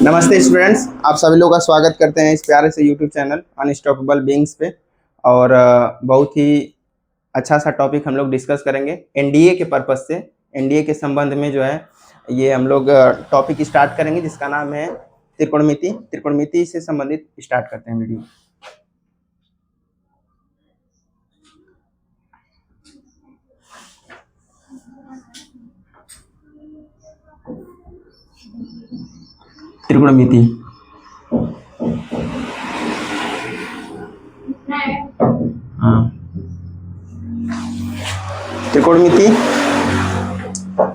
नमस्ते स्टूडेंट्स, आप सभी लोग का स्वागत करते हैं इस प्यारे से यूट्यूब चैनल अनस्टॉपेबल बीइंग्स पे। और बहुत ही अच्छा सा टॉपिक हम लोग डिस्कस करेंगे एनडीए के पर्पस से। एनडीए के संबंध में जो है ये हम लोग टॉपिक स्टार्ट करेंगे जिसका नाम है त्रिकोणमिति। त्रिकोणमिति से संबंधित स्टार्ट करते हैं वीडियो। त्रिकोणमिति त्रिकोणमिति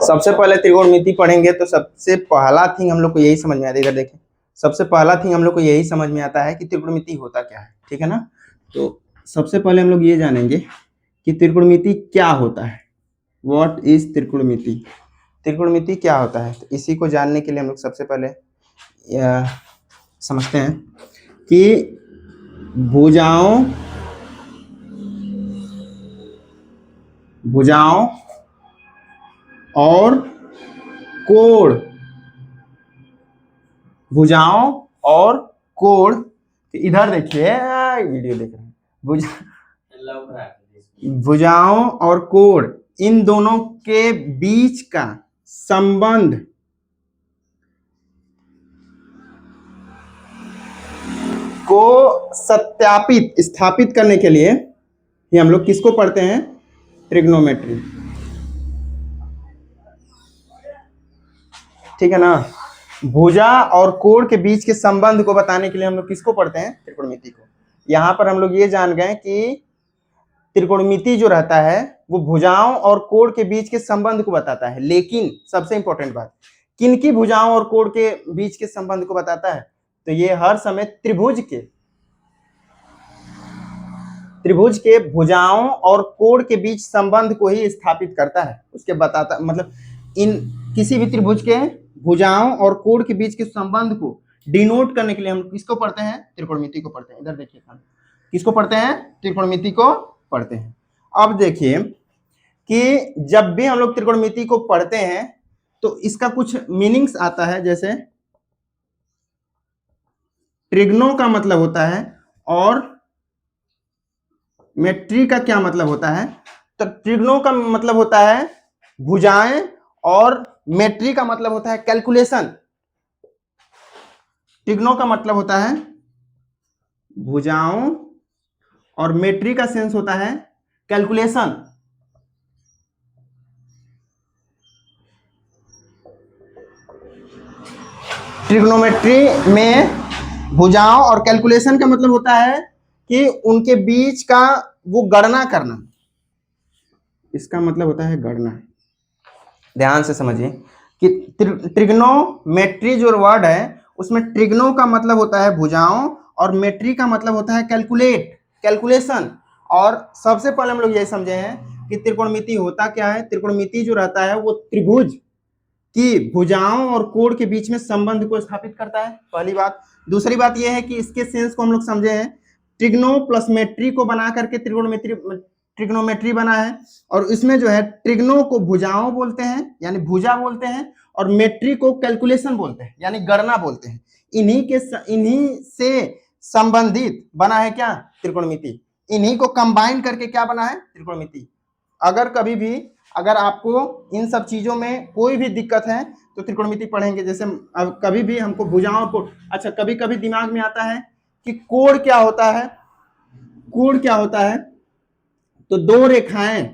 सबसे पहले त्रिकोणमिति पढ़ेंगे तो सबसे पहला थिंग हम लोग को यही समझ में आता है। इधर देखें, सबसे पहला थिंग हम लोग को यही समझ में आता है कि त्रिकोणमिति होता क्या है। ठीक है ना। तो सबसे पहले हम लोग ये जानेंगे कि त्रिकोणमिति क्या होता है। What is त्रिकोणमिति? त्रिकोणमिति क्या होता है? तो इसी को जानने के लिए हम लोग सबसे पहले समझते हैं कि भुजाओं और कोण, भुजाओं और कोण। इधर देखिए, वीडियो देख रहे हैं। भुजाओं और कोण, इन दोनों के बीच का संबंध को सत्यापित स्थापित करने के लिए ये हम लोग किसको पढ़ते हैं? ट्रिग्नोमेट्री। ठीक है ना। भुजा और कोण के बीच के संबंध को बताने के लिए हम लोग किसको पढ़ते हैं? त्रिकोणमिति को। यहां पर हम लोग ये जान गए कि त्रिकोणमिति जो रहता है वो भुजाओं और कोण के बीच के संबंध को बताता है। लेकिन सबसे इंपॉर्टेंट बात, किनकी भुजाओं और कोण के बीच के संबंध को बताता है? तो ये हर समय त्रिभुज के भुजाओं और कोण के बीच संबंध को ही स्थापित करता है। उसके बताता मतलब इन किसी भी त्रिभुज के भुजाओं और कोण के बीच के संबंध को डिनोट करने के लिए हम किसको पढ़ते हैं? त्रिकोणमिति को पढ़ते हैं। इधर देखिए, किसको पढ़ते हैं? त्रिकोणमिति को पढ़ते हैं। अब देखिए कि जब भी हम लोग त्रिकोणमिति को पढ़ते हैं तो इसका कुछ मीनिंग्स आता है। जैसे ट्रिग्नो का मतलब होता है और मेट्री का क्या मतलब होता है? तो ट्रिग्नो का मतलब होता है भुजाएं और मेट्री का मतलब होता है कैलकुलेशन। ट्रिग्नो का मतलब होता है भुजाओं और मेट्री का सेंस होता है कैलकुलेशन। ट्रिग्नोमेट्री में भुजाओं और कैलकुलेशन का मतलब होता है कि उनके बीच का वो गणना करना। इसका मतलब होता है गणना। ध्यान से समझिए कि ट्रिग्नोमेट्री जो वर्ड है उसमें ट्रिग्नो का मतलब होता है भुजाओं और मेट्री का मतलब होता है कैलकुलेशन। और सबसे पहले हम लोग ये समझे हैं कि त्रिकोणमिति होता क्या है। त्रिकोणमिति जो रहता है वो त्रिभुज की भुजाओं और कोण के बीच में संबंध को स्थापित करता है, पहली बात। दूसरी बात यह है कि इसके सेंस को हम लोग समझे हैं, ट्रिग्नो प्लस मेट्री को बना करके ट्रिग्नोमेट्री बना है। और इसमें जो है ट्रिग्नो को भुजाओं बोलते हैं यानी भुजा बोलते हैं, और मेट्री को कैलकुलेशन बोलते हैं यानी गणना बोलते हैं। इन्हीं से संबंधित बना है क्या? त्रिकोणमिति। इन्हीं को कंबाइन करके क्या बना है? त्रिकोणमिति। अगर आपको इन सब चीजों में कोई भी दिक्कत है तो त्रिकोणमिति पढ़ेंगे। जैसे कभी भी हमको भुजाओं को, अच्छा कभी कभी दिमाग में आता है कि कोण क्या होता है। कोण क्या होता है? तो दो रेखाएं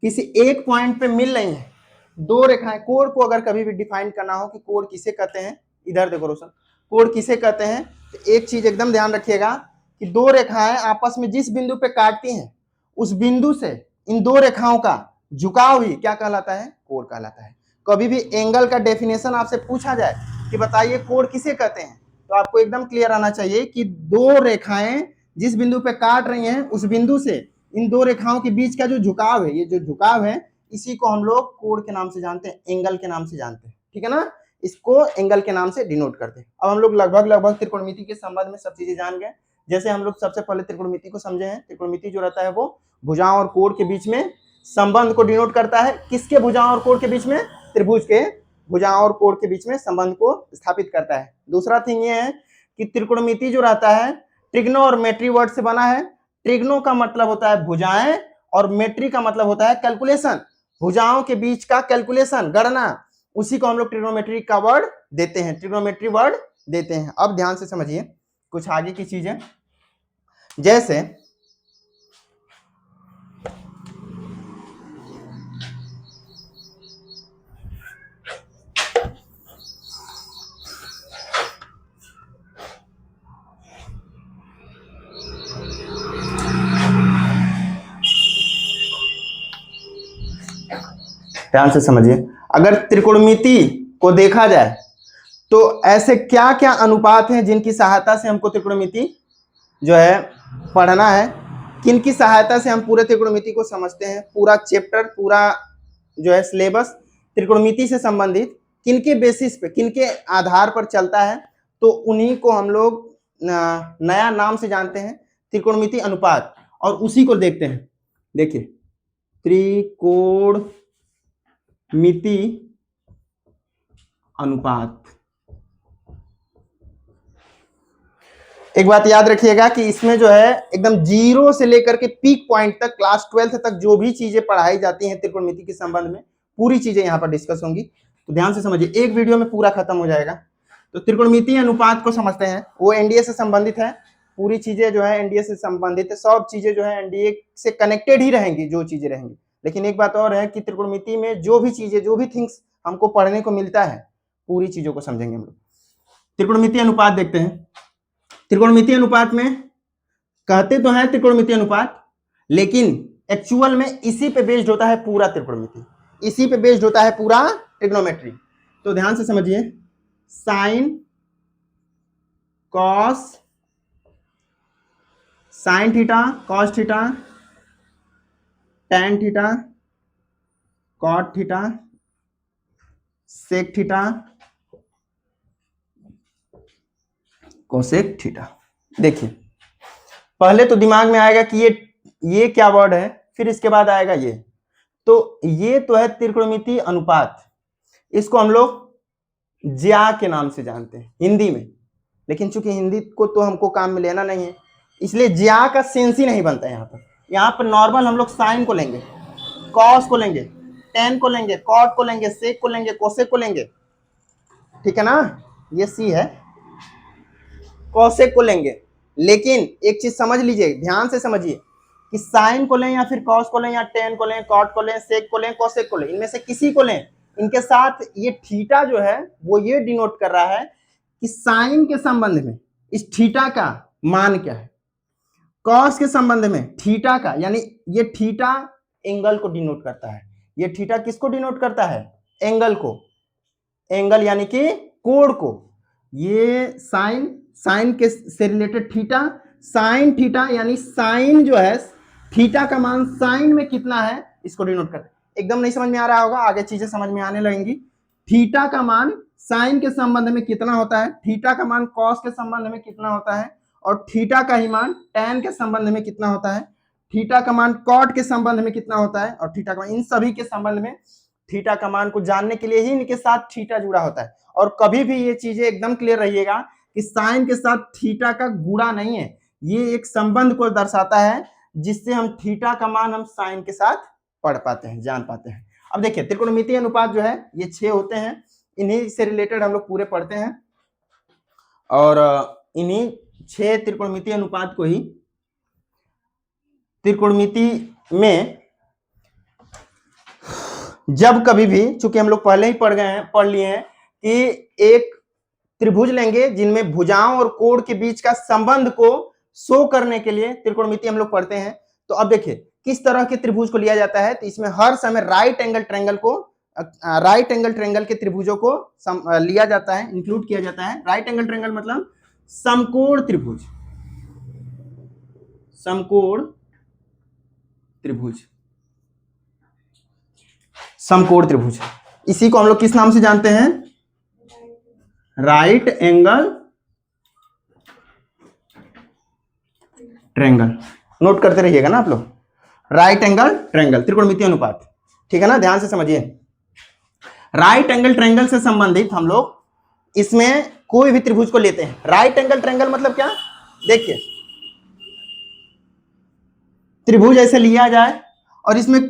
किसी एक पॉइंट पे मिल रही हैं, दो रेखाएं। कोण को अगर कभी भी डिफाइन करना हो कि कोण किसे कहते हैं, इधर देखो रोशन, कोण किसे कहते हैं, तो एक चीज एकदम ध्यान रखिएगा कि दो रेखाएं आपस में जिस बिंदु पे काटती हैं उस बिंदु से इन दो रेखाओं का झुकाव ही क्या कहलाता है? कोण कहलाता है। कभी भी एंगल का डेफिनेशन आपसे पूछा जाए कि बताइए कोण किसे कहते हैं, तो आपको एकदम क्लियर आना चाहिए कि दो रेखाएं जिस बिंदु पे काट रही हैं उस बिंदु से इन दो रेखाओं के बीच का जो झुकाव है, ये जो झुकाव है इसी को हम लोग कोण के नाम से जानते हैं, एंगल के नाम से जानते हैं। ठीक है ना। इसको एंगल के नाम से डिनोट करते हैं। अब हम लोग लगभग त्रिकोणमिति के संबंध में सब चीजें जान गए। जैसे हम लोग सबसे पहले त्रिकोणमिति को समझे हैं। त्रिकोणमिति जो रहता है वो भुजाओं और कोण के बीच में संबंध को डिनोट करता है। किसके भुजाओं और कोण के बीच में? त्रिभुज के भुजाओं और कोण के बीच में संबंध को स्थापित करता है। दूसरा थिंग ये है कि त्रिकोणमिति जो रहता है ट्रिग्नो और मेट्री वर्ड से बना है। ट्रिग्नो का मतलब होता है भुजाएं और मेट्री का मतलब होता है कैलकुलेशन, भुजाओं के बीच का कैलकुलेशन, गणना, उसी को हम लोग ट्रिग्नोमेट्री का वर्ड देते हैं, ट्रिग्नोमेट्री वर्ड देते हैं। अब ध्यान से समझिए कुछ आगे की चीजें, जैसे ध्यान से समझिए, अगर त्रिकोणमिति को देखा जाए तो ऐसे क्या क्या अनुपात हैं जिनकी सहायता से हमको त्रिकोणमिति जो है पढ़ना है, किनकी सहायता से हम पूरे त्रिकोणमिति को समझते हैं, पूरा चैप्टर, पूरा जो है सिलेबस त्रिकोणमिति से संबंधित किनके बेसिस पे, किनके आधार पर चलता है, तो उन्हीं को हम लोग नया नाम से जानते हैं त्रिकोणमिति अनुपात, और उसी को देखते हैं। देखिए त्रिकोणमिति अनुपात, एक बात याद रखिएगा कि इसमें जो है एकदम जीरो से लेकर के पीक पॉइंट तक, क्लास 12th तक जो भी चीजें पढ़ाई जाती हैं त्रिकोणमिति के संबंध में, पूरी चीजें यहाँ पर डिस्कस होंगी। तो ध्यान से समझिए, एक वीडियो में पूरा खत्म हो जाएगा। तो त्रिकोणमिति अनुपात को समझते हैं, वो एनडीए से संबंधित है, पूरी चीजें जो है एनडीए से संबंधित है, सब चीजें जो है एनडीए से कनेक्टेड ही रहेंगी जो चीजें रहेंगी। लेकिन एक बात और है कि त्रिकोणमिति में जो भी चीजें, जो भी थिंग्स हमको पढ़ने को मिलता है, पूरी चीजों को समझेंगे हम लोग। त्रिकोणमिति अनुपात देखते हैं। त्रिकोणमिति अनुपात में कहते तो हैं त्रिकोणमिति अनुपात, लेकिन एक्चुअल में इसी पे बेस्ड होता है पूरा त्रिकोणमिति, इसी पे बेस्ड होता है पूरा ट्रिग्नोमेट्री। तो ध्यान से समझिए, sine cos, sine theta cos theta, tan theta cot theta, sec theta cosec theta. देखिए पहले तो दिमाग में आएगा कि ये क्या वर्ड है, फिर इसके बाद आएगा ये। तो ये तो है त्रिकोणमिति अनुपात, इसको हम लोग ज्या के नाम से जानते हैं हिंदी में, लेकिन चूंकि हिंदी को तो हमको काम में लेना नहीं है, इसलिए ज्या का सेंस ही नहीं बनता है। यहाँ पर नॉर्मल हम लोग साइन को लेंगे, कॉस को लेंगे, टेन को लेंगे, कॉट को लेंगे, सेक को लेंगे, कोसेक को लेंगे, ठीक है ना, ये सी है, कोसेक को लेंगे। लेकिन एक चीज समझ लीजिए, ध्यान से समझिए कि साइन को लें या फिर कॉस को लें या टेन को लें, कॉट को लें, सेक को लें, कोसेक को लें, इनमें से किसी को लें, इनके साथ ये थीटा जो है वो ये डिनोट कर रहा है कि साइन के संबंध में इस थीटा का मान क्या है, कॉस के संबंध में थीटा का, यानी ये थीटा एंगल को डिनोट करता है। ये थीटा किसको डिनोट करता है? एंगल को, एंगल यानी कि कोण को। ये साइन, साइन के से रिलेटेड थीटा, साइन थीटा यानी साइन जो है थीटा का मान साइन में कितना है इसको डिनोट करता है। एकदम नहीं समझ में आ रहा होगा, आगे चीजें समझ में आने लगेंगी। थीटा का मान साइन के संबंध में कितना होता है, थीटा का मान कॉस के संबंध में कितना होता है, और थीटा का ही मान टैन के संबंध में कितना होता है, थीटा का मान कॉट के संबंध में कितना होता है, और थीटा का मान, इन सभी के संबंध में थीटा का मान को जानने के लिए ही इनके साथ थीटा जुड़ा होता है। और कभी भी ये चीजें एकदम क्लियर रहिएगा कि साइन के साथ थीटा का गुणा नहीं है, ये एक संबंध को दर्शाता है जिससे हम थीटा का मान हम साइन के साथ पढ़ पाते हैं, जान पाते हैं। अब देखिए त्रिकोणमितीय अनुपात जो है ये 6 होते हैं, इन्हीं से रिलेटेड हम लोग पूरे पढ़ते हैं, और इन्हीं 6 त्रिकोणमितीय अनुपात को ही त्रिकोणमिति में जब कभी भी, चूंकि हम लोग पहले ही पढ़ लिए हैं कि एक त्रिभुज लेंगे जिनमें भुजाओं और कोण के बीच का संबंध को शो करने के लिए त्रिकोणमिति हम लोग पढ़ते हैं। तो अब देखिए किस तरह के त्रिभुज को लिया जाता है, तो इसमें हर समय राइट एंगल ट्रायंगल को, राइट एंगल ट्रायंगल के त्रिभुजों को लिया जाता है, इंक्लूड किया जाता है। राइट एंगल ट्रायंगल मतलब समकोण त्रिभुज, समकोण त्रिभुज, समकोण त्रिभुज, इसी को हम लोग किस नाम से जानते हैं? Right angle triangle. नोट करते रहिएगा ना आप लोग, राइट एंगल ट्रायंगल त्रिकोणमितीय अनुपात, ठीक है ना, ध्यान से समझिए। राइट एंगल ट्रायंगल से संबंधित हम लोग इसमें कोई भी त्रिभुज को लेते हैं। राइट एंगल ट्रायंगल मतलब क्या, देखिए त्रिभुज ऐसे लिया जाए और इसमें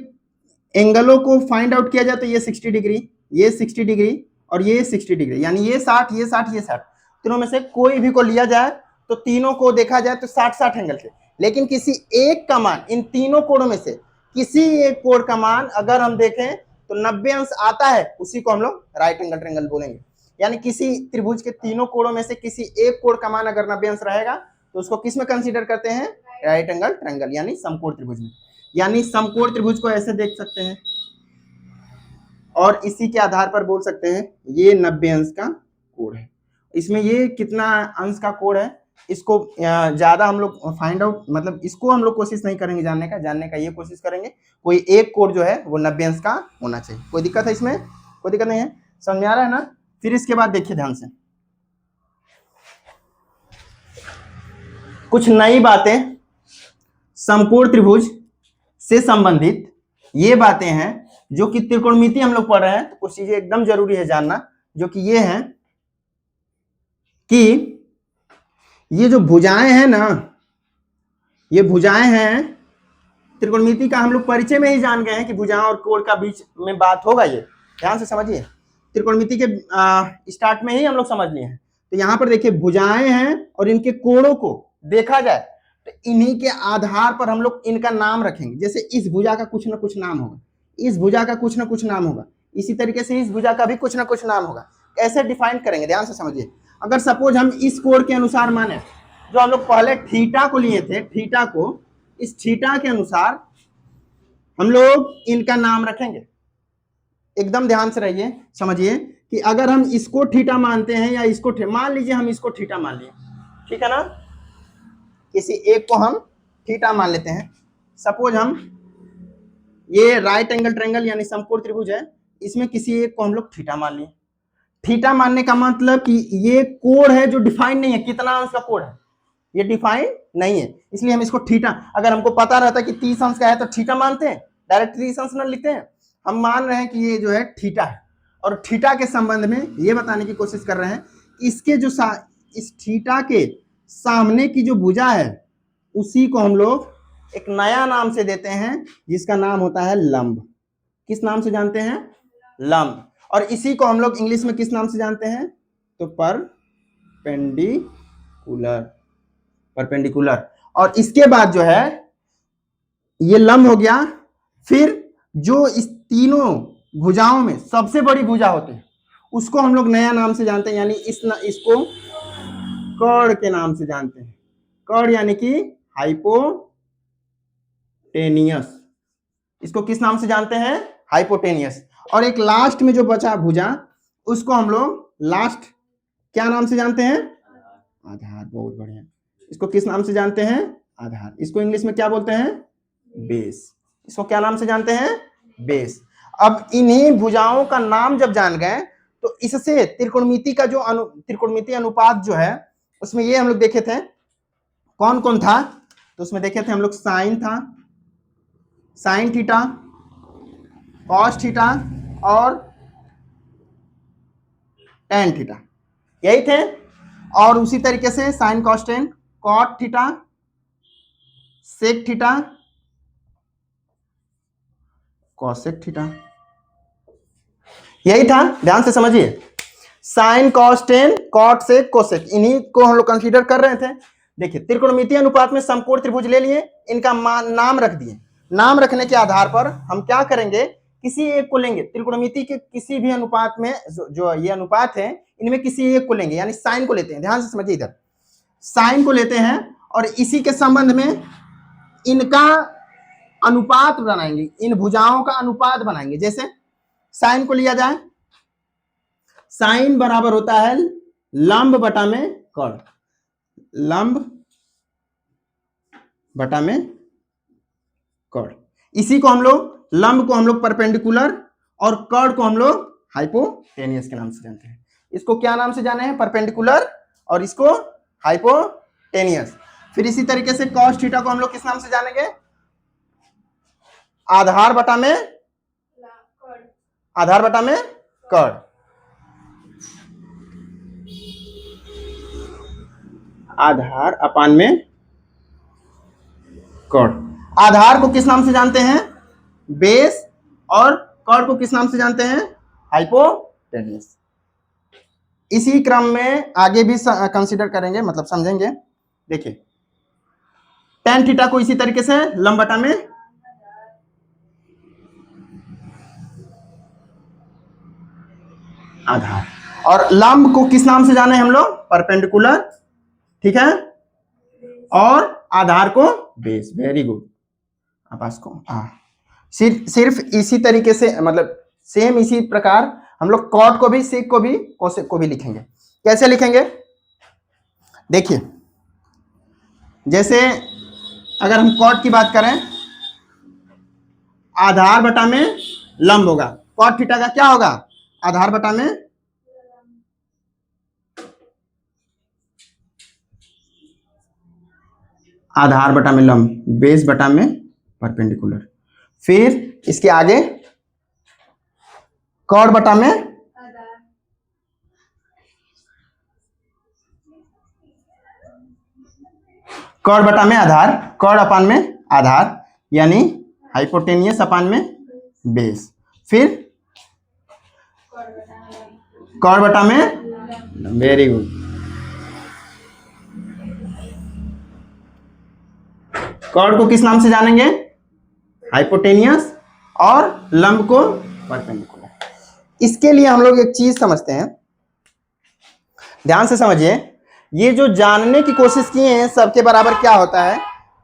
एंगलों को फाइंड आउट किया जाए तो ये 60 डिग्री, ये 60 डिग्री और ये 60 डिग्री, यानी ये 60, ये 60, ये 60, तीनों में से कोई भी को लिया जाए तो तीनों को देखा जाए तो 60-60 एंगल थे। लेकिन किसी एक का मान, इन तीनों कोणों में से किसी एक कोण का मान अगर हम देखें तो 90 अंश आता है, उसी को हम लोग राइट एंगल ट्रायंगल बोलेंगे। यानी किसी त्रिभुज के तीनों कोणों में से किसी एक कोण का मान अगर 90 अंश रहेगा तो उसको किस में कंसीडर करते हैं, राइट एंगल ट्रायंगल यानी समकोण त्रिभुज में। यानी समकोण त्रिभुज को ऐसे देख सकते हैं और इसी के आधार पर बोल सकते हैं ये 90 अंश का कोण है। इसमें ये कितना अंश का कोण है इसको ज्यादा हम लोग फाइंड आउट, मतलब इसको हम लोग कोशिश नहीं करेंगे जानने का ये कोशिश करेंगे कोई एक कोण जो है वो 90 अंश का होना चाहिए। कोई दिक्कत है इसमें, कोई दिक्कत नहीं है, समझ में आ रहा है ना। फिर इसके बाद देखिए ध्यान से कुछ नई बातें समकोण त्रिभुज से संबंधित, ये बातें हैं जो कि त्रिकोणमिति हम लोग पढ़ रहे हैं, तो कुछ चीजें एकदम जरूरी है जानना, जो कि ये है कि ये जो भुजाएं हैं ना, ये भुजाएं हैं, त्रिकोणमिति का हम लोग परिचय में ही जान गए हैं कि भुजाओं और कोण का बीच में बात होगा। ये ध्यान से समझिए, त्रिकोणमिति के स्टार्ट में ही हम लोग समझ लिए हैं। तो यहाँ पर देखिए भुजाएं हैं और इनके कोणों को देखा जाए तो इन्हीं के आधार पर हम लोग इनका नाम रखेंगे। जैसे इस भुजा का कुछ ना कुछ नाम होगा, इस भुजा का कुछ ना कुछ नाम होगा, इसी तरीके से इस भुजा का भी कुछ ना कुछ नाम होगा। कैसे डिफाइन करेंगे, ध्यान से समझिए। अगर सपोज हम इस कोण के अनुसार माने, जो हम लोग पहले थीटा को लिए थे, थीटा को, इस थीटा के अनुसार हम लोग इनका नाम रखेंगे। एकदम ध्यान से रहिए, समझिए कि अगर हम इसको थीटा मानते हैं या इसको, मान लीजिए हम इसको थीटा मान लिए, ठीक है ना, किसी एक को हम थीटा मान लेते हैं। सपोज हम ये राइट एंगल ट्रायंगल यानी समकोण त्रिभुज है, इसमें किसी एक को हम लोग थीटा मान लिए। थीटा मानने का मतलब कि ये कोण है जो डिफाइन नहीं है, कितना अंश का कोण है ये डिफाइन नहीं है, इसलिए हम इसको थीटा, अगर हमको पता रहता कि 30 अंश का है तो थीटा मानते हैं, डायरेक्ट 30 अंश न लिखते हैं। हम मान रहे हैं कि ये जो है थीटा है और थीटा के संबंध में ये बताने की कोशिश कर रहे हैं कि इसके जो इस थीटा के सामने की जो भुजा है उसी को हम लोग एक नया नाम से देते हैं जिसका नाम होता है लंब। किस नाम से जानते हैं, लंब। और इसी को हम लोग इंग्लिश में किस नाम से जानते हैं, तो परपेंडिकुलर, परपेंडिकुलर। और इसके बाद जो है ये लंब हो गया। फिर जो इस तीनों भुजाओं में सबसे बड़ी भुजा होती है उसको हम लोग नया नाम से जानते हैं, यानी इसको कर्ण के नाम से जानते हैं। कर्ण यानी कि हाइपोटेनियस, इसको किस नाम से जानते हैं, हाइपोटेनियस। और एक लास्ट में जो बचा भुजा उसको हम लोग लास्ट क्या नाम से जानते हैं, आधार। बहुत बढ़िया, इसको किस नाम से जानते हैं, आधार। इसको इंग्लिश में क्या बोलते हैं, बेस। इसको क्या नाम से जानते हैं, बेस। अब इन्हीं भुजाओं का नाम जब जान गए तो इससे त्रिकोणमिति का जो त्रिकोणमिति अनुपात जो है उसमें ये हम लोग देखे थे कौन कौन था, तो उसमें देखे थे हम लोग साइन था, साइन थीटा, कॉस थीटा और टेन थीटा, यही थे। और उसी तरीके से sine cos tan, cot theta, sec theta, cosec theta, यही था। ध्यान से समझिए, sine cos tan, cot sec, cosec, इन्हीं को हम लोग कंसीडर कर रहे थे। देखिए त्रिकोणमितीय अनुपात में समकोण त्रिभुज ले लिए, इनका नाम रख दिए। नाम रखने के आधार पर हम क्या करेंगे, किसी एक को लेंगे, त्रिकोणमिति के किसी भी अनुपात में जो ये अनुपात है इनमें किसी एक को लेंगे, यानी साइन को लेते हैं। ध्यान से समझिए, इधर साइन को लेते हैं और इसी के संबंध में इनका अनुपात बनाएंगे, इन भुजाओं का अनुपात बनाएंगे। जैसे साइन को लिया जाए, साइन बराबर होता है लंब बटा में कर्ण, लंब बटा में कर्ण। इसी को हम लोग, लंब को हम लोग परपेंडिकुलर और कर्ण को हम लोग हाइपोटेनियस के नाम से जानते हैं। इसको क्या नाम से जाने हैं, परपेंडिकुलर, और इसको हाइपोटेनियस। फिर इसी तरीके से कॉस थीटा को हम लोग किस नाम से जानेंगे, आधार बटा में, आधार बटा में कर्ण, आधार अपान में कर्ण। आधार को किस नाम से जानते हैं? बेस। और कर्ण को किस नाम से जानते हैं? हाइपोटेन्यूस। इसी क्रम में आगे भी कंसीडर करेंगे, मतलब समझेंगे। देखिए tan थीटा को इसी तरीके से लंब बटा में आधार, और लंब को किस नाम से जाने हम लोग? परपेंडिकुलर, ठीक है, और आधार को बेस। Very good. आप इसको सिर्फ इसी तरीके से, मतलब सेम इसी प्रकार हम लोग कॉट को भी, सेक को भी, कोसेक को भी लिखेंगे। कैसे लिखेंगे? देखिए जैसे अगर हम कॉट की बात करें, आधार बटा में लंब होगा। कॉट थीटा का क्या होगा? आधार बटा में आधार बटा में लंब, बेस बटा में परपेंडिकुलर। फिर इसके आगे कॉट बटा में कॉट बटा में आधार, कॉट अपान में आधार, यानी हाइपोटेनियस अपान में बेस। फिर कॉट बटा में, वेरी गुड। कॉट को किस नाम से जानेंगे? हाइपोटेनियस, और लंब को परपेंडिकुलर। इसके लिए हम लोग एक चीज समझते हैं, ध्यान से समझिए। ये जो जानने की कोशिश किए हैं सबके बराबर क्या होता है,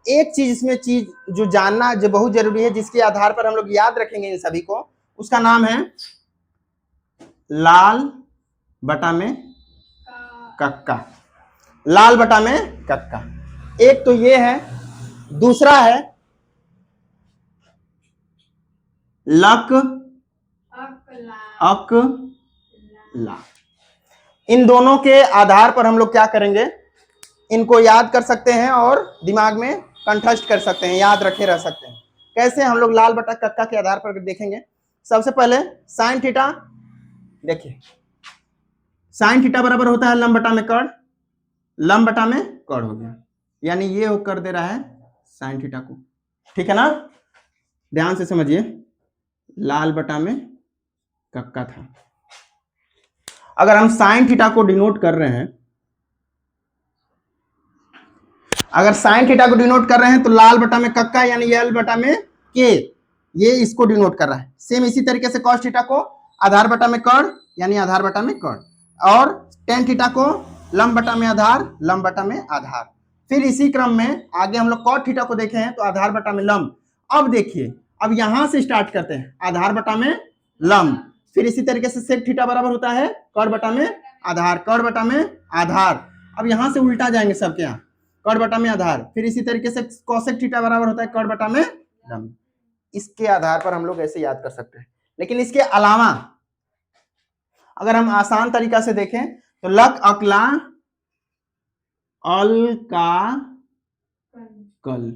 एक चीज इसमें चीज जो जानना जो बहुत जरूरी है, जिसके आधार पर हम लोग याद रखेंगे इन सभी को, उसका नाम है लाल बटा में कक्का। लाल बटा में कक्का, एक तो ये है, दूसरा है लक अकला। इन दोनों के आधार पर हम लोग क्या करेंगे, इनको याद कर सकते हैं और दिमाग में कंठस्थ कर सकते हैं, याद रखे रह सकते हैं। कैसे? हम लोग लाल बटा कक्का के आधार पर देखेंगे। सबसे पहले साइन थीटा, देखिए साइन थीटा बराबर होता है लंब बटा में कर्ण, लंब बटा में कर्ण हो गया, यानी ये वो कर दे रहा है साइन थीटा को, ठीक है ना? ध्यान से समझिए, लाल बटा में कक्का था। अगर हम साइन थीटा को डिनोट कर रहे हैं, अगर साइन थीटा को डिनोट कर रहे हैं तो लाल बटा में कक्का यानी एल बटा में के, ये इसको डिनोट कर रहा है। सेम इसी तरीके से कॉस थीटा को आधार बटा में कर्ण यानी आधार बटा में कर्ण, और टेन थीटा को लंब बटा में आधार, लंब बटा में आधार। फिर इसी क्रम में आगे हम लोग कॉट थीटा को देखे हैं तो आधार बटा में लंब। अब देखिए, अब यहां से स्टार्ट करते हैं, आधार बटा में लंब। फिर इसी तरीके से सेक थीटा बराबर होता है कर्ण बटा में आधार, कर्ण बटा में आधार। अब यहां से उल्टा जाएंगे सबके यहाँ, कर्ण बटा में आधार। फिर इसी तरीके से कोसेक थीटा बराबर होता है कर्ण बटा में लंब। इसके आधार पर हम लोग ऐसे याद कर सकते हैं। लेकिन इसके अलावा अगर हम आसान तरीका से देखें तो लक अकला अल का कल,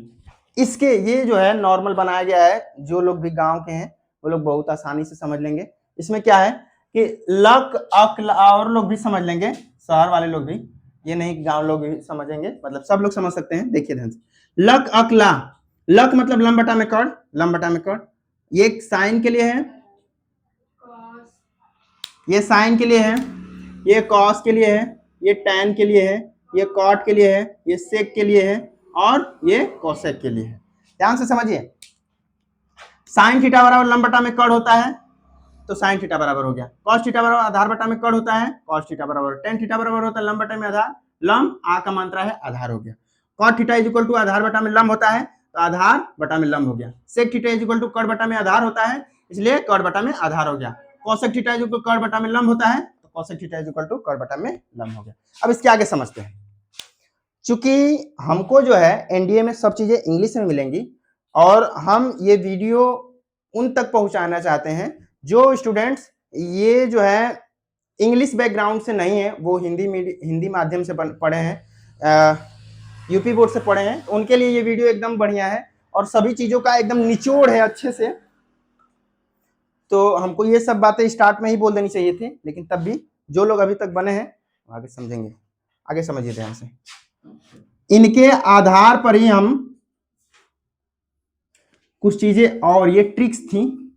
इसके ये जो है नॉर्मल बनाया गया है, जो लोग भी गांव के हैं वो लोग बहुत आसानी से समझ लेंगे। इसमें क्या है कि लक अकला, और लोग भी समझ लेंगे, शहर वाले लोग भी, ये नहीं कि गांव लोग भी समझेंगे, मतलब सब लोग समझ सकते हैं। देखिए ध्यान से, लक अकला, लक मतलब लंब बटा में कर्ण, लंब बटा में कर्ण, ये साइन के लिए है, ये साइन के लिए है, ये कॉस के लिए है, ये टैन के लिए है, ये कॉट के लिए है, ये सेक के लिए है, और ये कोसेक के लिए है। ध्यान से समझिए, साइन थीटा बराबर लंब बटा में कर्ण होता है तो साइन थीटा बराबर हो गया, कॉस थीटा बराबर आधार बटा में कर्ण होता है, कॉस थीटा बराबर, टेन थीटा बराबर होता है लंब बटा में आधार, लंब आ का मात्रा है आधार हो गया, cot theta is equal to आधार बटा में लंब होता है तो आधार बटा में लंब हो गया, sec theta is equal to कर्ण बटा में आधार होता है इसलिए कर्ण बटा में आधार हो गया, cosec theta is equal to कर्ण बटा में लंब होता है तो cosec theta is equal to कर्ण बटा में लंब हो गया। अब इसके आगे समझते हैं। चूंकि हमको जो है एनडीए में सब चीजें इंग्लिश में मिलेंगी और हम ये वीडियो उन तक पहुंचाना चाहते हैं जो स्टूडेंट्स ये जो है इंग्लिश बैकग्राउंड से नहीं है, वो हिंदी माध्यम से पढ़े हैं, यूपी बोर्ड से पढ़े हैं, उनके लिए ये वीडियो एकदम बढ़िया है और सभी चीजों का एकदम निचोड़ है अच्छे से। तो हमको ये सब बातें स्टार्ट में ही बोल देनी चाहिए थी, लेकिन तब भी जो लोग अभी तक बने हैं आगे समझेंगे। आगे समझिए ध्यान से, इनके आधार पर ही हम कुछ चीजें, और ये ट्रिक्स थी,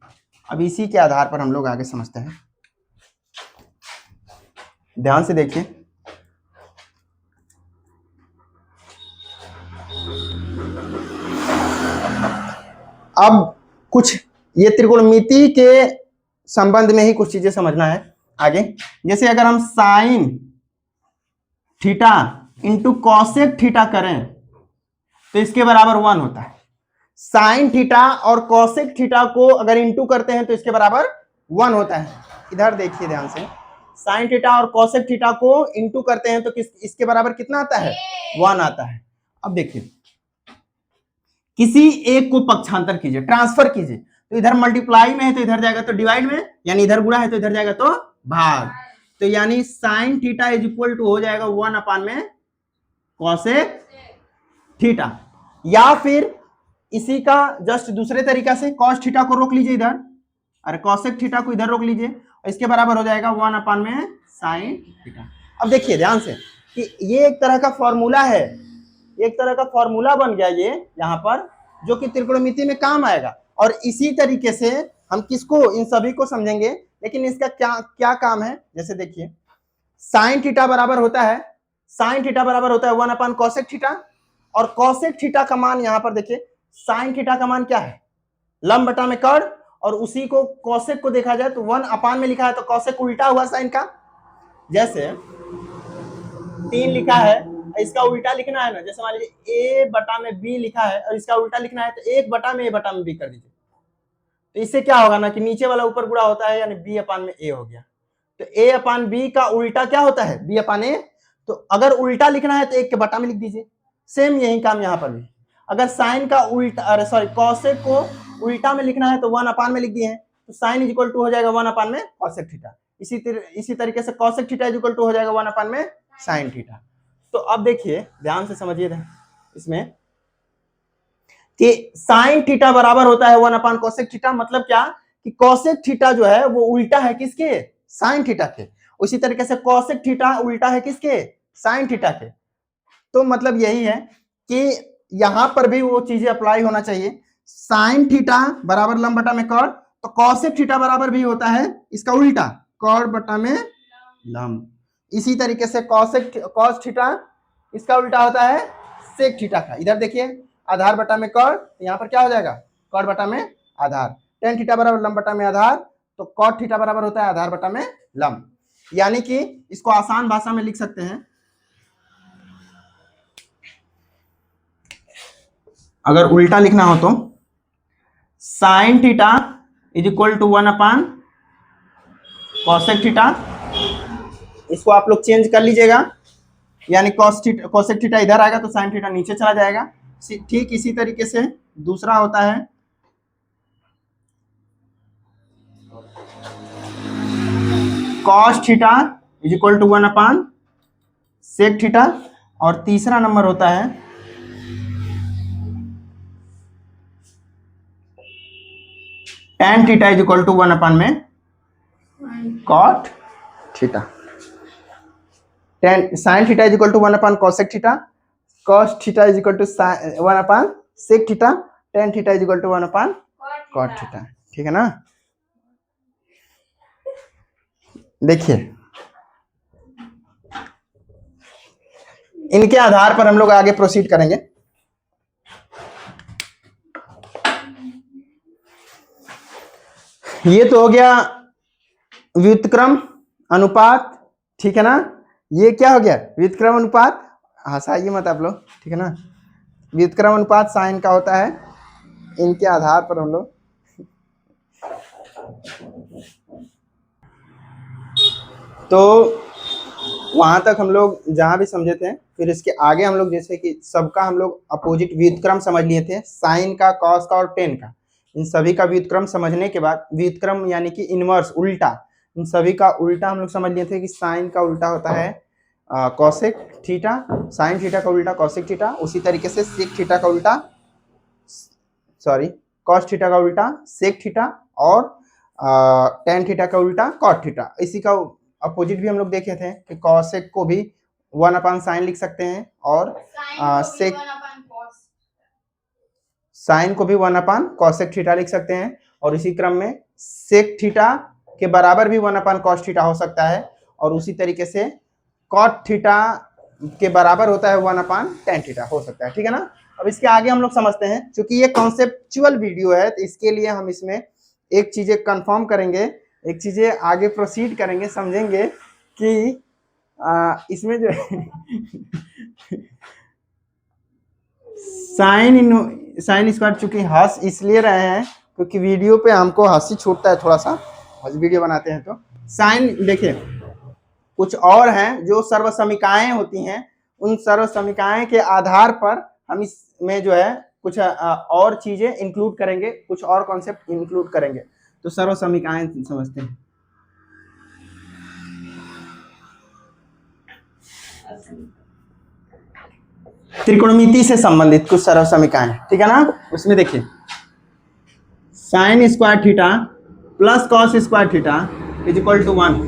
अब इसी के आधार पर हम लोग आगे समझते हैं। ध्यान से देखिए, अब कुछ ये त्रिकोणमिति के संबंध में ही कुछ चीजें समझना है आगे। जैसे अगर हम sine theta into cosec theta करें तो इसके बराबर 1 होता है। साइन थीटा और कॉसेक थीटा को अगर इंटू करते हैं तो इसके बराबर 1 होता है। इधर देखिए ध्यान से, साइन थीटा और कॉसेक थीटा को इंटू करते हैं तो इसके बराबर कितना आता है? 1 आता है। अब देखिए, किसी एक को पक्षांतर कीजिए, ट्रांसफर कीजिए, तो इधर मल्टीप्लाई में है तो इधर जाएगा तो डिवाइड में, यानी इधर गुणा है तो इधर जाएगा तो भाग। तो यानी sine theta is equal to हो जाएगा 1 अपान में कॉसेक थीटा। या फिर इसी का जस्ट दूसरे तरीका से कॉस थीटा को रोक लीजिए इधर, अरे कॉसेक थीटा को इधर रोक लीजिए, और इसके बराबर हो जाएगा 1 अपान में साइन थीटा। अब देखिए ध्यान से कि ये एक तरह का फॉर्मूला है, एक तरह का फॉर्मूला बन गया ये यहाँ पर, जो कि त्रिकोणमिति में काम आएगा। और इसी तरीके से हम किसको, इन सभी को समझेंगे, लेकिन इसका क्या क्या काम है। जैसे देखिए, साइन थीटा बराबर होता है, साइन थीटा बराबर होता है 1 अपान कॉसेक थीटा, और कॉसेक थीटा का मान यहाँ पर देखिए, साइन थीटा का मान क्या है? लंब बटा में कर्ण, और उसी को कॉसेक को देखा जाए तो 1 अपान में लिखा है तो कॉसेक उल्टा हुआ साइन का। जैसे 3 लिखा है, इसका उल्टा लिखना है ना, जैसे मान लीजिए a बटा में b लिखा है और इसका उल्टा लिखना है तो 1 बटा में a बटा में b कर दीजिए। तो इससे क्या होगा ना कि नीचे वाला ऊपर गुणा होता है, यानी b अपान में a हो गया। तो a अपान b का उल्टा क्या होता है? b upon a। तो अगर उल्टा लिखना है तो 1 के बटा में लिख दीजिए। सेम यही काम यहाँ पर भी, अगर साइन का उल्टा, अरे सॉरी, कॉसेक को उल्टा में लिखना है तो 1 अपान में लिख दिए हैं, तो साइन इज इक्वल टू हो जाएगा 1 अपान में कॉसेक थीटा। इसी तरीके से cosec theta is equal to हो जाएगा 1 अपान में साइन थीटा। तो अब देखिए ध्यान से समझिए इसमें कि साइन थीटा बराबर होता है 1 अपान कॉसेक थीटा। मतलब क्या कि कॉसेक थीटा जो है वो उल्टा है किसके? साइन थीटा के। उसी तरीके से कॉसेक थीटा उल्टा है किसके? साइन थीटा के। तो मतलब यही है कि यहां पर भी वो चीजें अप्लाई होना चाहिए। साइन थीटा बराबर लंब बटा में कॉर्ड, तो कॉसेक थीटा बराबर भी होता है इसका उल्टा, कॉर्ड बटा में लंब। इसी तरीके से कॉस थीटा इसका उल्टा होता है सेक थीटा का। इधर देखिए, आधार बटा में कॉर्ड, यहाँ पर क्या हो जाएगा? कॉर्ड बटा में आधार। टेन थीटा बराबर लंब बटा में आधार, तो कॉट थीटा बराबर होता है आधार बटा में लंब। यानी कि इसको आसान भाषा में लिख सकते हैं, अगर उल्टा लिखना हो तो sine theta is equal to 1 upon cosec theta. इसको आप लोग चेंज कर लीजिएगा, यानी कॉसेक थीटा इधर आएगा तो साइन थीटा नीचे चला जाएगा। ठीक इसी तरीके से दूसरा होता है cos theta is equal to 1 upon sec theta, और तीसरा नंबर होता है tan theta is equal to 1 upon में cot theta. Sine theta is equal to 1 upon cosec theta, cos theta is equal to 1 upon sec theta, tan theta is equal to 1 upon cot theta. ठीक है ना? देखिए, इनके आधार पर हम लोग आगे प्रोसीड करेंगे। ये तो हो गया व्युत्क्रम अनुपात, ठीक है ना? ये क्या हो गया? व्युत्क्रम अनुपात। हंसाइए मत आप लोग, ठीक है ना? व्युत्क्रम अनुपात साइन का होता है, इनके आधार पर हम लोग तो वहां तक हम लोग जहां भी समझे थे, फिर इसके आगे हम लोग जैसे कि सबका हम लोग अपोजिट व्युत्क्रम समझ लिए थे, साइन का, कॉस का और टेन का। इन सभी का व्युत्क्रम समझने के बाद, व्युत्क्रम यानी कि इनवर्स, उल्टा, इन सभी का उल्टा हम लोग समझ लिए थे कि साइन का उल्टा होता है कॉसेक थीटा, साइन थीटा का उल्टा कॉसेक थीटा। उसी तरीके से सेक थीटा का उल्टा, सॉरी, कॉस थीटा का उल्टा सेक थीटा, और टेन थीटा का उल्टा कॉट थीटा। इसी का अपोजिट भी हम लोग देखे थे कि कॉसेक को भी 1/sin लिख सकते हैं और सेक साइन को भी 1/cosec थीटा लिख सकते हैं, और इसी क्रम में सेक थीटा के बराबर भी 1/cos थीटा हो सकता है, और उसी तरीके से कॉट थीटा के बराबर होता है 1/tan थीटा हो सकता है। ठीक है ना। अब इसके आगे हम लोग समझते हैं, क्योंकि ये कॉन्सेप्चुअल वीडियो है तो इसके लिए हम इसमें एक चीजें कंफर्म करेंगे, एक चीजें आगे प्रोसीड करेंगे, समझेंगे कि इसमें जो है साइन स्क्वायर, चूंकि हंस इसलिए रहे हैं क्योंकि वीडियो पे हमको हंसी छूटता है थोड़ा सा, वीडियो बनाते हैं तो साइन देखिए कुछ और हैं जो सर्व समीकाएं होती हैं, उन सर्व समीकाएं के आधार पर हम इसमें जो है कुछ और चीजें इंक्लूड करेंगे, कुछ और कॉन्सेप्ट इंक्लूड करेंगे। तो सर्व समीकाएं समझते हैं। त्रिकोणमिति से संबंधित कुछ सर्व समीकाएं, ठीक है ना। उसमें देखिए sine square theta plus cos square theta is equal to 1,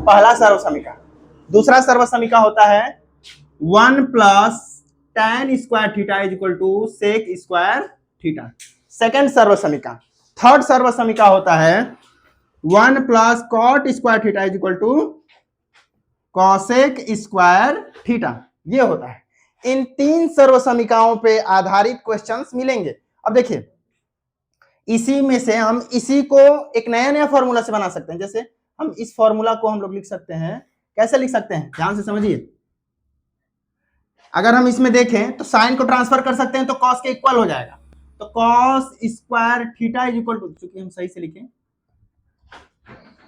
पहला सर्व समीका। दूसरा सर्व समीका होता है 1 plus tan square theta is equal to sec square theta, second सर्व समीका। थर्ड सर्व समीका होता है 1 plus cot square theta is equal to cosec square theta, ये होता है। इन तीन सर्व समीकाओं पे आधारित क्वेश्चंस मिलेंगे। अब देखिए इसी में से हम इसी को एक नया नया फॉर्मूला से बना सकते हैं। जैसे हम इस फॉर्मूला को हम लोग लिख सकते हैं, कैसे लिख सकते हैं, ध्यान से समझिए। अगर हम इसमें देखें तो साइन को ट्रांसफर कर सकते हैं तो कॉस के इक्वल हो जाएगा, तो cos square theta is equal to, चूंकि हम सही से लिखें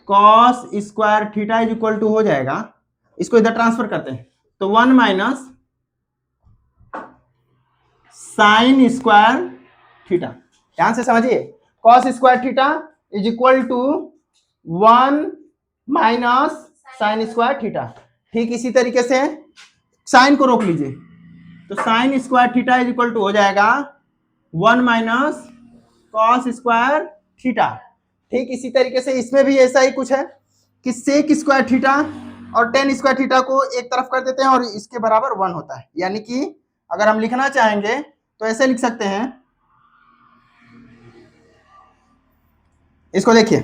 cos square theta is equal to हो जाएगा, इसको इधर ट्रांसफर करते हैं तो 1 माइनस साइन स्क्वायर थीटा। ध्यान से समझिए, cos square theta is equal to 1 minus sine square theta. ठीक इसी तरीके से साइन को रोक लीजिए तो sine square theta is equal to हो जाएगा 1 माइनस कॉस स्क्वायर थीटा। ठीक इसी तरीके से इसमें भी ऐसा ही कुछ है कि सेक स्क्वायर थीटा और टेन स्क्वायर थीटा को एक तरफ कर देते हैं और इसके बराबर 1 होता है। यानी कि अगर हम लिखना चाहेंगे तो ऐसे लिख सकते हैं, इसको देखिए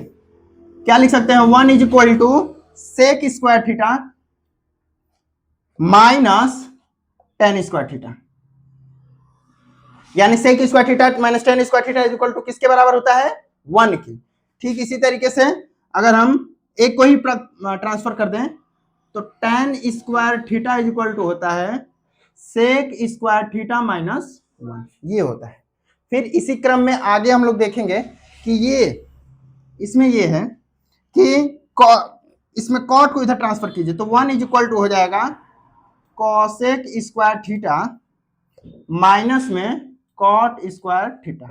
क्या लिख सकते हैं, 1 is equal to sec square theta minus tan square theta, यानी sec square theta minus tan square theta is equal to किसके बराबर होता है, 1 की। ठीक इसी तरीके से अगर हम एक को ही ट्रांसफर कर दें तो tan square theta is equal to होता है सेक स्क्वायर थीटा माइनस 1, ये होता है। फिर इसी क्रम में आगे हम लोग देखेंगे कि ये इसमें ये है कि इसमें कॉट को इधर ट्रांसफर कीजिए तो 1 इज इक्वल टू हो जाएगा कॉसेक स्क्वायर थीटा माइनस में कॉट स्क्वायर थीटा,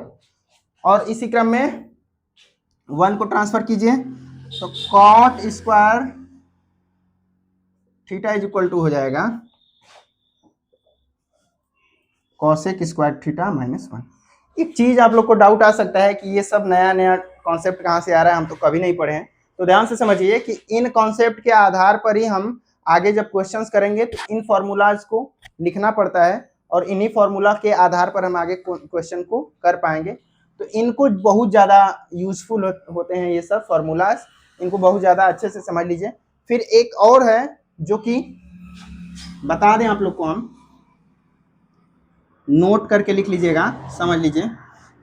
और इसी क्रम में 1 को ट्रांसफर कीजिए तो cot square theta is equal to हो जाएगा कॉसेक स्क्वायर थीटा माइनस 1। एक चीज आप लोग को डाउट आ सकता है कि ये सब नया नया कॉन्सेप्ट कहाँ से आ रहा है, हम तो कभी नहीं पढ़े हैं। तो ध्यान से समझिए कि इन कॉन्सेप्ट के आधार पर ही हम आगे जब क्वेश्चंस करेंगे तो इन फॉर्मूलाज को लिखना पड़ता है और इन्हीं फॉर्मूला के आधार पर हम आगे क्वेश्चन को कर पाएंगे। तो इनको बहुत ज़्यादा यूजफुल होते हैं ये सब फॉर्मूलाज, इनको बहुत ज़्यादा अच्छे से समझ लीजिए। फिर एक और है जो कि बता दें आप लोग को, हम नोट करके लिख लीजिएगा, समझ लीजिए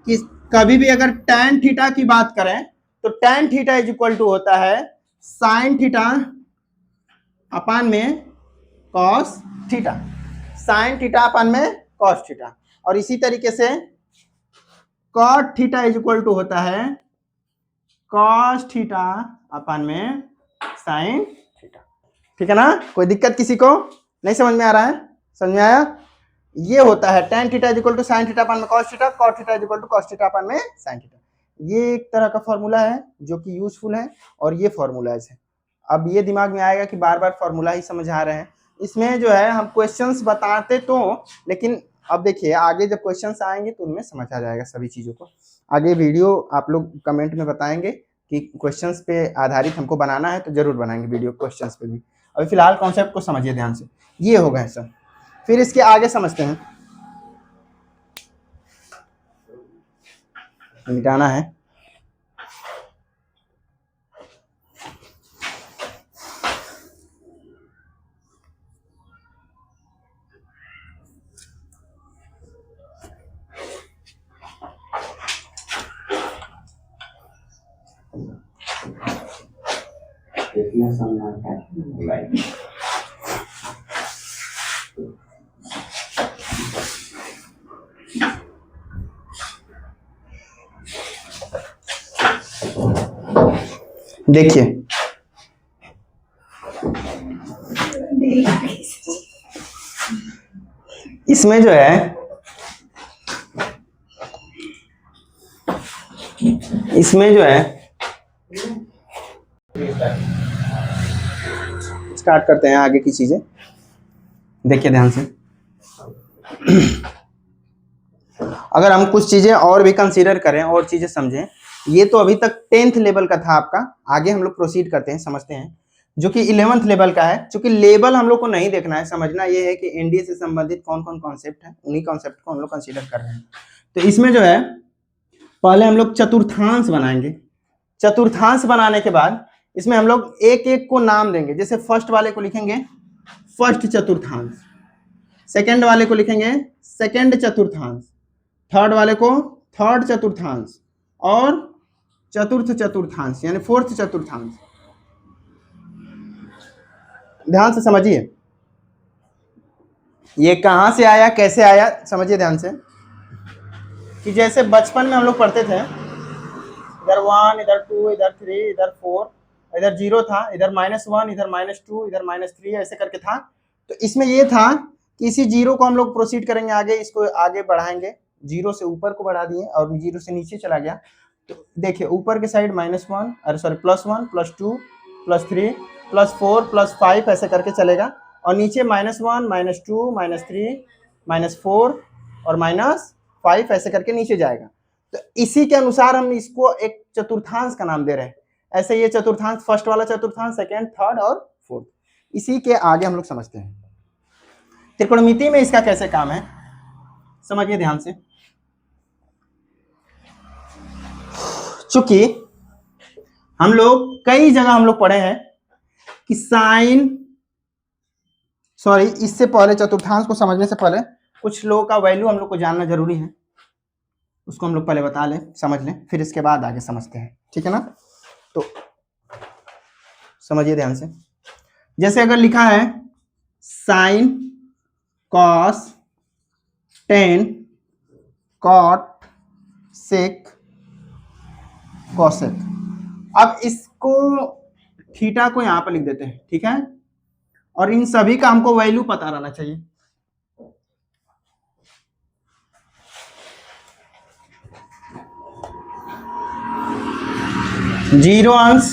कि कभी भी अगर tan थीटा की बात करें तो tan theta is equal to होता है साइन थीटा अपान में cos theta, sine theta upon में कॉस थीटा, और इसी तरीके से cot theta is equal to होता है कॉस थीटा अपान में साइन थीटा। ठीक है ना, कोई दिक्कत किसी को नहीं समझ में आ रहा है, समझ में आया। ये होता है tan theta is equal to sine theta upon में cos theta, cot theta is equal to cos theta upon में साइन थीटा। ये एक तरह का फॉर्मूला है जो कि यूजफुल है, और ये फॉर्मूलाज है। अब ये दिमाग में आएगा कि बार बार फॉर्मूला ही समझ आ रहे हैं, इसमें जो है हम क्वेश्चंस बताते तो, लेकिन अब देखिए आगे जब क्वेश्चंस आएंगे तो उनमें समझ आ जाएगा सभी चीज़ों को। आगे वीडियो आप लोग कमेंट में बताएंगे कि क्वेश्चंस पे आधारित हमको बनाना है तो जरूर बनाएंगे वीडियो क्वेश्चंस पे भी। अभी फिलहाल कॉन्सेप्ट को समझिए ध्यान से। ये हो गए सब, फिर इसके आगे समझते हैं। मिटाना है। देखिए इसमें जो है, इसमें जो है स्टार्ट करते हैं आगे की चीजें। देखिए ध्यान से, अगर हम कुछ चीजें और भी कंसीडर करें और चीजें समझें, ये तो अभी तक 10th लेवल का था आपका। आगे हम लोग प्रोसीड करते हैं, समझते हैं जो कि 11th लेवल का है। क्योंकि लेवल हम लोग को नहीं देखना है, समझना ये है कि एनडीए से संबंधित कौन कौन कॉन्सेप्ट है, उन्हीं कॉन्सेप्ट को हम लोग कंसीडर कर रहे हैं। तो इसमें जो है पहले हम लोग चतुर्थांश बनाएंगे। चतुर्थांश बनाने के बाद इसमें हम लोग एक एक को नाम देंगे। जैसे फर्स्ट वाले को लिखेंगे फर्स्ट चतुर्थांश, सेकंड वाले को लिखेंगे सेकंड चतुर्थांश, थर्ड वाले को थर्ड चतुर्थांश और चतुर्थ चतुर्थांश यानी फोर्थ चतुर्थांश। ध्यान से समझिए ये कहां से आया कैसे आया, समझिए ध्यान से। कि जैसे बचपन में हम लोग पढ़ते थे, इधर 1 इधर 2 इधर 3 इधर 4 इधर 0 था, इधर -1 इधर -2 इधर -3 ऐसे करके था। तो इसमें ये था कि इसी 0 को हम लोग प्रोसीड करेंगे आगे, इसको आगे बढ़ाएंगे। 0 से ऊपर को बढ़ा दिए और 0 से नीचे चला गया। तो देखिए ऊपर के साइड -1 अरे सॉरी +1 +2 +3 +4 +5 ऐसे करके चलेगा। और नीचे -1 -2 -3 -4 और -5 ऐसे करके नीचे जाएगा। तो इसी के अनुसार हम इसको एक चतुर्थांश का नाम दे रहे हैं। ऐसे ये चतुर्थांश, फर्स्ट वाला चतुर्थांश, सेकंड, थर्ड और फोर्थ। इसी के आगे हम लोग समझते हैं त्रिकोणमिति में इसका कैसे काम है, समझिए ध्यान से। चूंकि हम लोग कई जगह हम लोग पढ़े हैं कि साइन, सॉरी इससे पहले चतुर्थांश को समझने से पहले कुछ लोगों का वैल्यू हम लोग को जानना जरूरी है। उसको हम लोग पहले बता लें, समझ लें, फिर इसके बाद आगे समझते हैं, ठीक है ना। तो समझिए ध्यान से। जैसे अगर लिखा है sine cos tan cot sec cosec. अब इसको थीटा को यहां पर लिख देते हैं, ठीक है। और इन सभी का हमको वैल्यू पता रहना चाहिए। जीरो अंश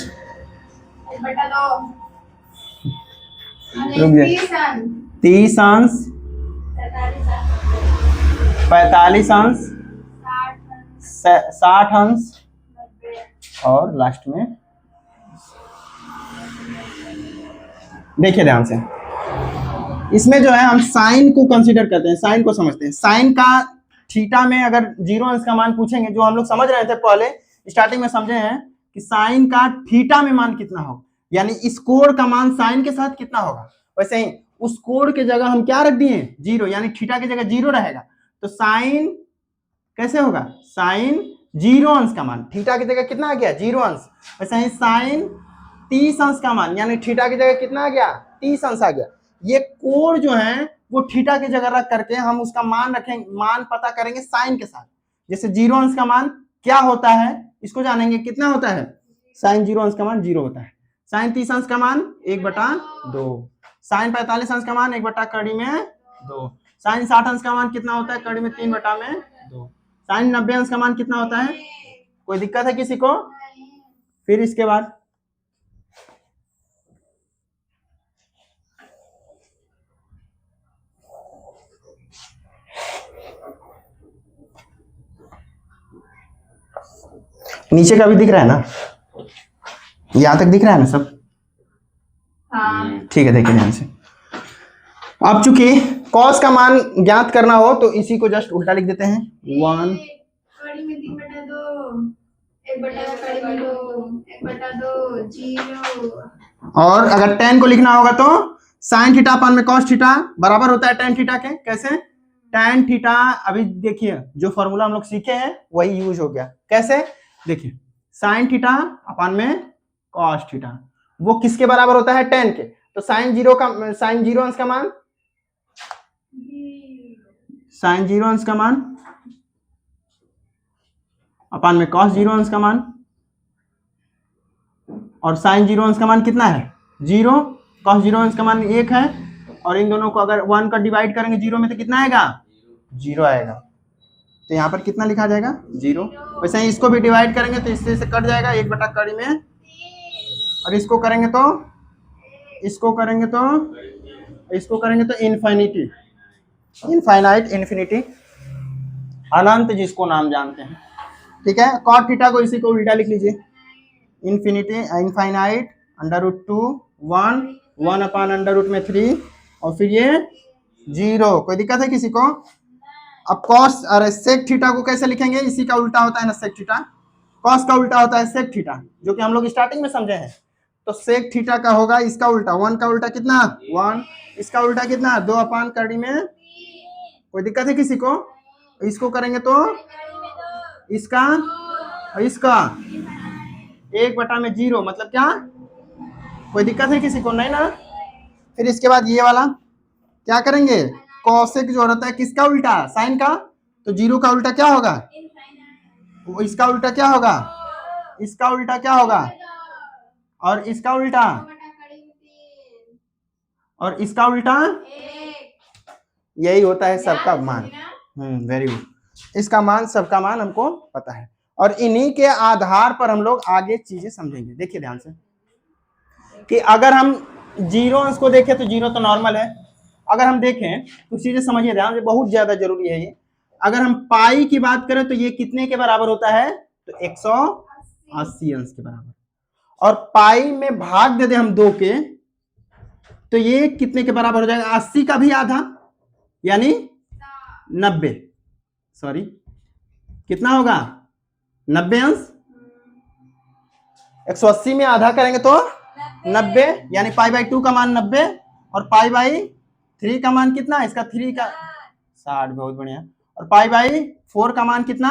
बटा 2 30 अंश 45 अंश 60 अंश और लास्ट में देखिए ध्यान से, इसमें जो है हम साइन को कंसीडर करते हैं, साइन को समझते हैं। साइन का थीटा में अगर 0 अंश का मान पूछेंगे, जो हम लोग समझ रहे थे पहले स्टार्टिंग में समझे हैं कि साइन का थीटा में मान कितना हो, यानी इस कोण का मान साइन के साथ कितना होगा। वैसे ही उस कोण के जगह हम क्या रख दिए 0, यानी थीटा की जगह 0 रहेगा। तो साइन कैसे होगा, साइन 0 अंश का मान, थीटा की जगह कितना आ गया 0 अंश। वैसे ही साइन 30 अंश का मान, यानी थीटा की जगह कितना आ गया 30 अंश आ गया। ये कोण जो है वो थीटा की जगह रख करके हम उसका मान रखेंगे, मान पता करेंगे साइन के साथ। जैसे 0 अंश का मान क्या होता है इसको जानेंगे, कितना होता है साइन 0 अंश का मान 0 होता है। साइन 30 अंश का मान 1/2, साइन 45 अंश का मान 1/2 साइन 60 अंश का मान कितना होता है 3/2, साइन 90 अंश का मान कितना होता है। कोई दिक्कत है किसी को। फिर इसके बाद नीचे का भी दिख रहा है ना, यहाँ तक दिख रहा है ना सब? हाँ। ठीक है, देखिए ध्यान से। अब चूंकि cos का मान ज्ञात करना हो तो इसी को जस्ट उल्टा लिख देते हैं 1। कड़ी में 3/2, 1/2, 0। और अगर tan को लिखना होगा तो sin थीटा अपान में cos थीटा बराबर होता है tan थीटा के। कैसे? tan थीटा, अभी देखिए जो फॉर्मूला हम लोग सीखे हैं वही यूज हो गया। कैसे? देखिए sin थीटा अपान में cos थीटा वो किसके बराबर होता है? tan के। तो sin 0 अंश का मान, sin 0 अंश का मान अपान में cos 0 अंश का मान, और sin 0 अंश का मान कितना है? 0। cos 0 अंश का मान 1 है, और इन दोनों को अगर 1 का डिवाइड करेंगे 0 में तो कितना आएगा? 0 आएगा। तो यहाँ पर कितना लिखा जाएगा? 0। वैसे ही इसको भी डिवाइड करेंगे तो इससे से कट जाएगा 1/कड़ी में, और इसको करेंगे तो इन्फिनिटी, इन्फिनिटी, अनंत जिसको नाम जानते हैं। ठीक है, cot थीटा को इसी को उल्टा लिख लीजिए, इनफाइनाइट √2 1 अपान √3, और फिर ये 0। कोई दिक्कत है किसी को? अब cos और sec थीटा को कैसे लिखेंगे? इसी का उल्टा होता है ना sec थीटा। cos का उल्टा होता है sec थीटा, जो कि हम लोग स्टार्टिंग में समझे हैं। तो sec थीटा का होगा इसका उल्टा, 1 का उल्टा कितना? 1। इसका उल्टा कितना? 2 अपान कड़ी में। कोई दिक्कत है किसी को? इसको करेंगे तो इसका और इसका 1/0, मतलब क्या? कोई दिक्कत है किसी को? नहीं ना। फिर इसके बाद ये वाला क्या करेंगे? कॉसेक जो रहता है किसका उल्टा? साइन का। तो 0 का उल्टा क्या होगा? इसका उल्टा क्या होगा? इसका उल्टा क्या होगा? और इसका उल्टा, और इसका उल्टा, यही होता है सबका मान। Very good. इसका मान, सबका मान हमको पता है, और इन्हीं के आधार पर हम लोग आगे चीजें समझेंगे। देखिए ध्यान से कि अगर हम 0 अंश को देखें तो 0 तो नॉर्मल है। अगर हम देखें तो चीजें समझिए ध्यान से, बहुत ज्यादा जरूरी है ये। अगर हम पाई की बात करें तो ये कितने के बराबर होता है? तो 180 अंश के बराबर। और पाई में भाग दे दे हम 2 के तो ये कितने के बराबर हो जाएगा? 80 का भी आधा, यानी 90। सॉरी, कितना होगा? 90 अंश। 180 में आधा करेंगे तो 90, यानी π/2 का मान 90, और π/3 का मान कितना? इसका 3 का 60। बहुत बढ़िया। और π/4 का मान कितना?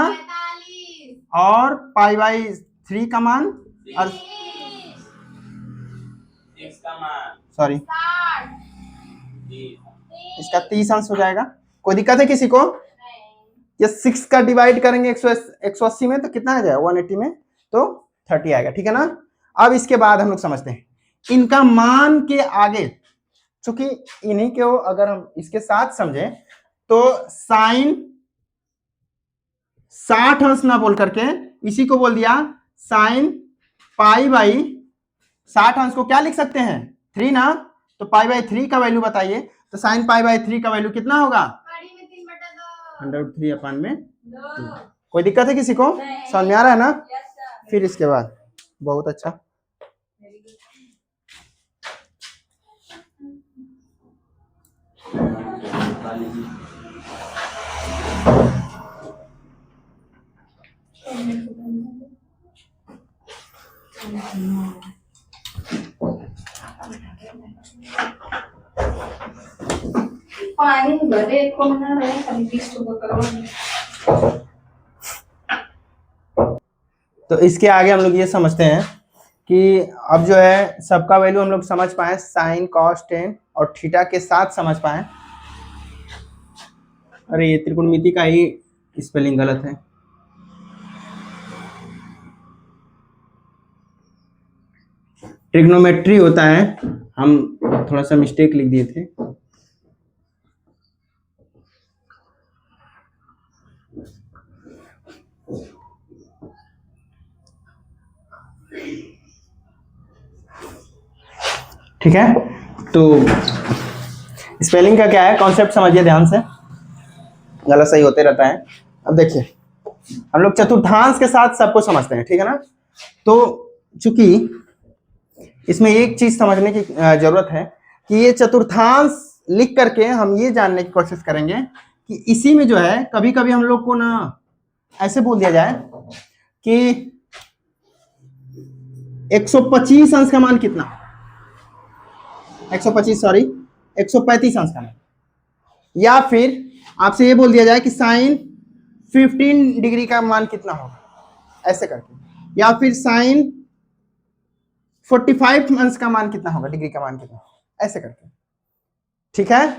45। और π/3 का मान, और सॉरी इसका 30 अंश हो जाएगा। कोई दिक्कत है किसी को? ये 6 का डिवाइड करेंगे 180 में तो कितना आ जाएगा? 180 में तो 30 आएगा। ठीक है ना। अब इसके बाद हम लोग समझते हैं इनका मान के आगे, चूंकि इन्हीं को अगर हम इसके साथ समझे तो साइन 60 अंश ना बोल करके इसी को बोल दिया साइन π/60 अंश को क्या लिख सकते हैं? 3 ना। तो π/3 का वैल्यू बताइए। तो साइन π/3 का वैल्यू कितना होगा? √3 अपान में 2। कोई दिक्कत है किसी को? समझ में आ रहा है ना? फिर इसके बाद बहुत अच्छा, पानी भरे को मना रहे खाली 20 टका करो। तो इसके आगे हम लोग ये समझते हैं कि अब जो है सबका वैल्यू हम लोग समझ पाए, साइन कॉस टेन और थीटा के साथ समझ पाए। अरे ये त्रिकोणमिति का ही स्पेलिंग गलत है। ट्रिग्नोमेट्री होता है, हम थोड़ा सा मिस्टेक लिख दिए थे। ठीक है, तो स्पेलिंग का क्या है, कॉन्सेप्ट समझिए ध्यान से, गलत सही होते रहता है। अब देखिए हम लोग चतुर्थांश के साथ सबको समझते हैं, ठीक है ना। तो चूंकि इसमें एक चीज समझने की जरूरत है कि ये चतुर्थांश लिख करके हम ये जानने की कोशिश करेंगे कि इसी में जो है कभी कभी हम लोग को ना ऐसे बोल दिया जाए कि 125 अंश का मान कितना, 135 अंश का मान, या फिर आपसे ये बोल दिया जाए कि साइन 15 डिग्री का मान कितना होगा, ऐसे करके, या फिर साइन 45 अंश का मान कितना होगा, डिग्री का मान कितना, ऐसे करके। ठीक है,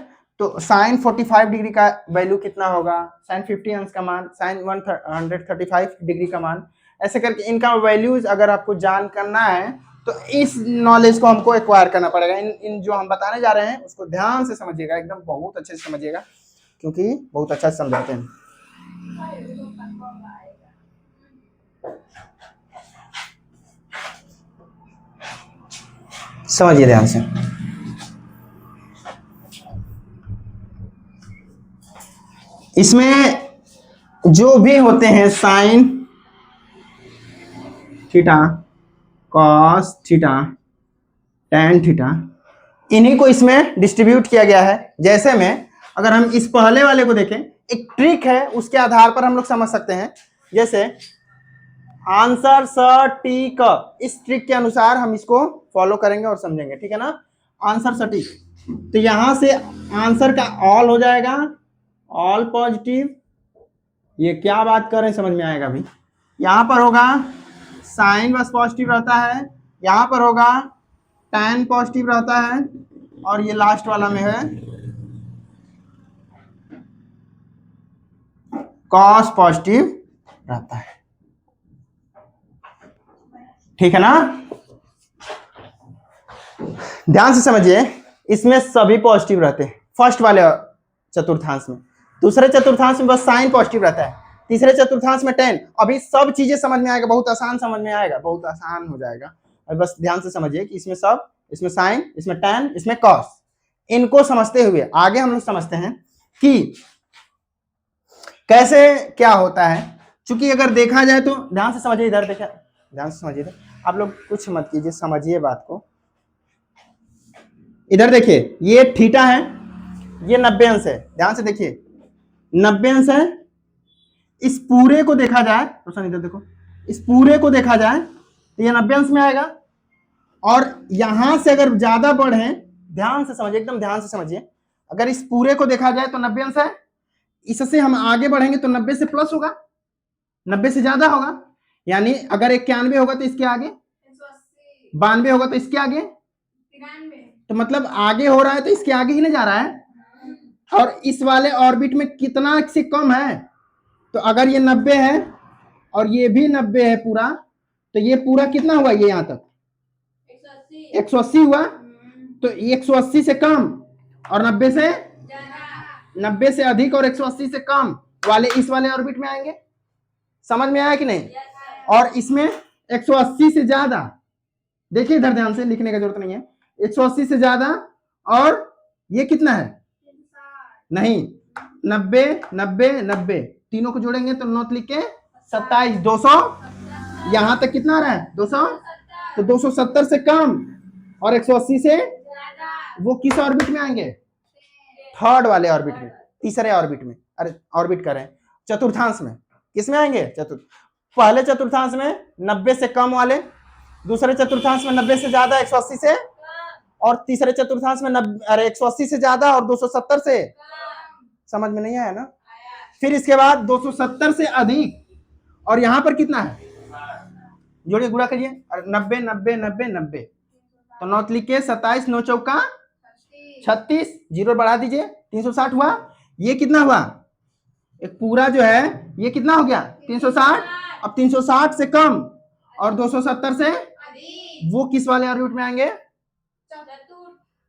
तो साइन 45 डिग्री का वैल्यू कितना होगा, साइन 50 अंश का मान, साइन 135 डिग्री का मान, ऐसे करके इनका वैल्यूज अगर आपको जान करना है तो इस नॉलेज को हमको एक्वायर करना पड़ेगा। इन जो हम बताने जा रहे हैं उसको ध्यान से समझिएगा, एकदम बहुत अच्छे से समझिएगा, क्योंकि बहुत अच्छा से समझाते हैं। समझिए ध्यान से। इसमें जो भी होते हैं sign theta, cos theta, tan theta, इन्हीं को इसमें डिस्ट्रीब्यूट किया गया है। जैसे में अगर हम इस पहले वाले को देखें, एक ट्रिक है, उसके आधार पर हम लोग समझ सकते हैं। जैसे आंसर सटीक, इस ट्रिक के अनुसार हम इसको फॉलो करेंगे और समझेंगे, ठीक है ना। आंसर सटीक, तो यहां से आंसर का ऑल हो जाएगा, ऑल पॉजिटिव। ये क्या बात कर रहे हैं समझ में आएगा अभी। यहां पर होगा साइन बस पॉजिटिव रहता है, यहां पर होगा टैन पॉजिटिव रहता है, और ये लास्ट वाला में है कॉस पॉजिटिव रहता है। ठीक है ना, ध्यान से समझिए। इसमें सभी पॉजिटिव रहते हैं फर्स्ट वाले चतुर्थांश में, दूसरे चतुर्थांश में बस साइन पॉजिटिव रहता है, तीसरे चतुर्थांश में टैन। अभी सब चीजें समझ में आएगा, बहुत आसान समझ में आएगा, बहुत आसान हो जाएगा। और बस ध्यान से समझिए कि इसमें सब, इसमें साइन, इसमें टैन, इसमें कॉस, इनको समझते हुए आगे हम लोग समझते हैं कि कैसे क्या होता है। चूंकि अगर देखा जाए तो ध्यान से समझिए, इधर देखिए, ध्यान से समझिए, आप लोग कुछ मत कीजिए, समझिए बात को। इधर देखिए, ये थीटा है, ये 90 अंश है, ध्यान से देखिए 90 अंश है। इस पूरे को देखा जाए, रोशन इधर देखो, इस पूरे को देखा जाए तो ये 90 अंश में आएगा। और यहां से अगर ज्यादा बढ़े, ध्यान से समझिए, एकदम ध्यान से समझिए, अगर इस पूरे को देखा जाए तो 90 अंश है, इससे हम आगे बढ़ेंगे तो 90 से प्लस होगा, 90 से ज्यादा होगा। यानी अगर 91 होगा तो इसके आगे, 92 होगा तो इसके आगे, तो मतलब आगे हो रहा है तो इसके आगे ही ना जा रहा है। और इस वाले ऑर्बिट में कितना से कम है, तो अगर ये 90 है और ये भी 90 है पूरा, तो ये पूरा कितना हुआ, ये यहां तक 180 हुआ। तो 180 से कम और 90 से, 90 से अधिक और 180 से कम वाले इस वाले ऑर्बिट में आएंगे। समझ में आया कि नहीं। और इसमें 180 से ज्यादा, देखिए इधर ध्यान से, लिखने का जरूरत नहीं है, 180 से ज्यादा, और ये कितना है, नहीं 90 90 90, तीनों को जोड़ेंगे तो 9 लिख के 27, 200, यहां तक कितना आ रहा है 200, तो 270 से कम और 180 से, वो किस ऑर्बिट में आएंगे, थर्ड वाले ऑर्बिट में, तीसरे ऑर्बिट में, अरे ऑर्बिट करें चतुर्थांश में, किसमें आएंगे, पहले चतुर्थांश में 90 से कम वाले, दूसरे चतुर्थांश में 90 से ज्यादा 180 से, और तीसरे चतुर्थांश में 180 से ज्यादा और 270 से। समझ में नहीं आया ना। फिर इसके बाद 270 से अधिक, और यहां पर कितना है, जोड़िए गुणा करिए, 90 90 90 90, तो 9 लिख के 27, 9 चौका 36, जीरो बढ़ा दीजिए, 360 हुआ। ये कितना हुआ, एक पूरा जो है ये कितना हो गया 360। अब 360 से कम और 270 से, वो किस वाले ऑर्बिट में आएंगे,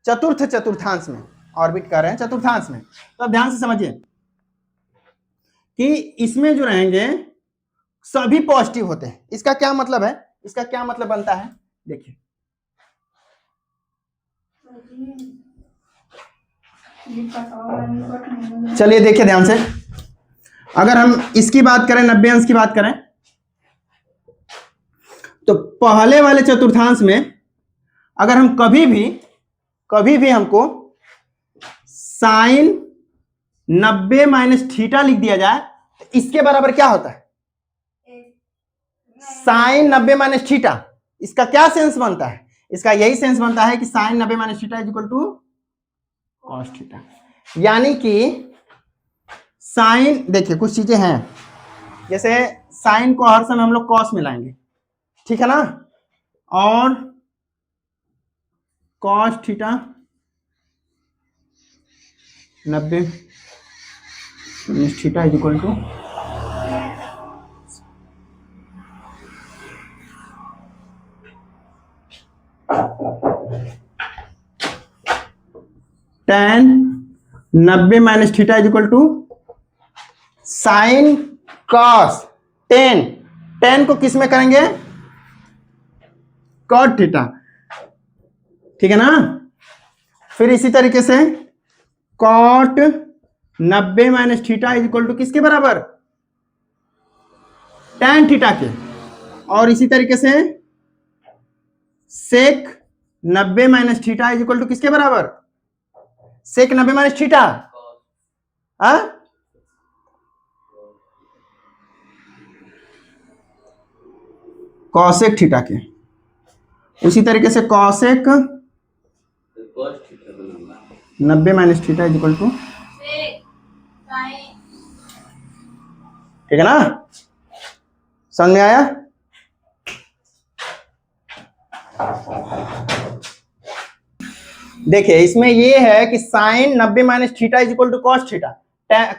चतुर्थ चतुर्थांश में ऑर्बिट कर रहे हैं, चतुर्थांश में। तो अब ध्यान से समझिए कि इसमें जो रहेंगे सभी पॉजिटिव होते हैं। इसका क्या मतलब है, इसका क्या मतलब बनता है, देखिए चलिए देखिए ध्यान से। अगर हम इसकी बात करें, 90 अंश की बात करें, तो पहले वाले चतुर्थांश में अगर हम कभी भी हमको साइन 90 माइनस थीटा लिख दिया जाए तो इसके बराबर क्या होता है? Sine 90 minus theta. इसका क्या सेंस बनता है? इसका यही सेंस बनता है कि sine 90 minus theta is equal to cos theta. यानी कि साइन, देखिए कुछ चीजें हैं, जैसे साइन को हर समय हम लोग कॉस में लाएंगे, ठीक है ना, और cos theta 90 minus theta is equal to tan 90 minus theta is equal to sine cos tan को किस में करेंगे? कॉट थीटा, ठीक है ना। फिर इसी तरीके से cot 90 minus theta is equal to किसके बराबर? tan थीटा के। और इसी तरीके से sec 90 minus theta is equal to किसके बराबर? Sec 90 minus theta, cosec theta के। उसी तरीके से cosec 90 minus theta is equal to, ठीक है ना, समझ में आया? देखिए इसमें ये है कि sine 90 minus theta is equal to cos theta,